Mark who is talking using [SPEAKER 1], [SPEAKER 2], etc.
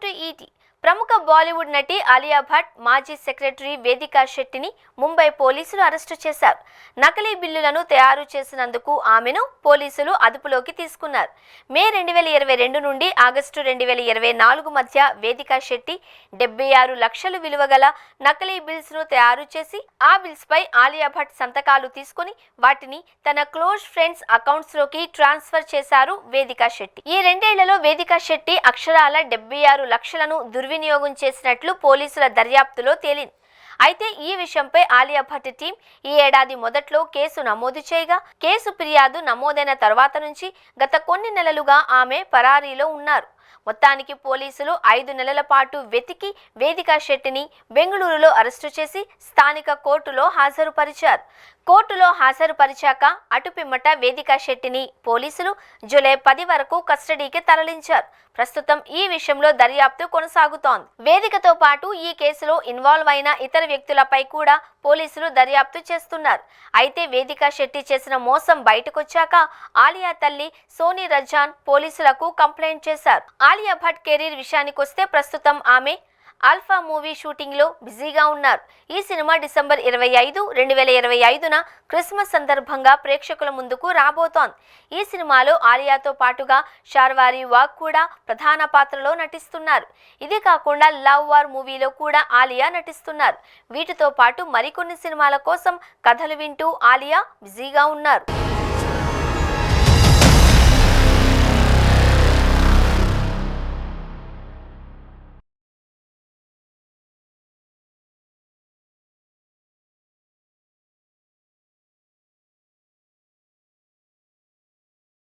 [SPEAKER 1] Welcome to ఈటీ. ప్రముఖ బాలీవుడ్ నటి ఆలియా భట్ మాజీ సెక్రటరీ వేదికా శెట్టిని ముంబై పోలీసులు అరెస్టు చేశారు. నకిలీ బిల్లులను తయారు చేసినందుకు ఆమెను పోలీసులు అదుపులోకి తీసుకున్నారు. మే 2022 నుండి ఆగస్టు 2024 మధ్య వేదికా శెట్టి 76 లక్షలు విలువ గల నకిలీ బిల్స్ ను తయారు చేసి ఆ బిల్స్ పై ఆలియా భట్ సంతకాలు తీసుకుని వాటిని తన క్లోజ్ ఫ్రెండ్స్ అకౌంట్స్ లోకి ట్రాన్స్ఫర్ చేశారు వేదికా శెట్టి. ఈ రెండేళ్లలో వేదికా శెట్టి అక్షరాల 76 లక్షలను దుర్వినియోగం చేసినట్లు పోలీసుల దర్యాప్తులో తేలింది. అయితే ఈ విషయంపై ఆలియా భట్ టీం ఈ ఏడాది మొదట్లో కేసు నమోదు చేయగా కేసు ఫిర్యాదు నమోదైన తర్వాత నుంచి గత కొన్ని నెలలుగా ఆమె పరారీలో ఉన్నారు. మొత్తానికి పోలీసులు 5 నెలల పాటు వెతికి వేదికా శెట్టిని బెంగళూరులో అరెస్టు చేసి స్థానిక కోర్టులో హాజరుపరిచారు. కోర్టులో హాజరుపరిచాక అటుపిమ్మట వేదికా శెట్టిని పోలీసులు జూలై 10 వరకు కస్టడీకి తరలించారు. ప్రస్తుతం ఈ విషయంలో దర్యాప్తు కొనసాగుతోంది. వేదికతో పాటు ఈ కేసులో ఇన్వాల్వ్ అయిన ఇతర వ్యక్తులపై కూడా పోలీసులు దర్యాప్తు చేస్తున్నారు. అయితే వేదికా శెట్టి చేసిన మోసం బయటకొచ్చాక ఆలియా తల్లి సోనీ రజాన్ పోలీసులకు కంప్లైంట్ చేశారు. ఆలియా భట్ కెరీర్ విషయానికొస్తే ప్రస్తుతం ఆమె ఆల్ఫా మూవీ షూటింగ్ లో బిజీగా ఉన్నారు. ఈ సినిమా డిసెంబర్ 25, 2025న క్రిస్మస్ సందర్భంగా ప్రేక్షకుల ముందుకు రాబోతోంది. ఈ సినిమాలో ఆలియాతో పాటుగా షార్వారి వాగ్ కూడా ప్రధాన పాత్రలో నటిస్తున్నారు. ఇది కాకుండా లవ్ వార్ మూవీలో కూడా ఆలియా నటిస్తున్నారు. వీటితో పాటు మరికొన్ని సినిమాల కోసం కథలు వింటూ ఆలియా బిజీగా ఉన్నారు.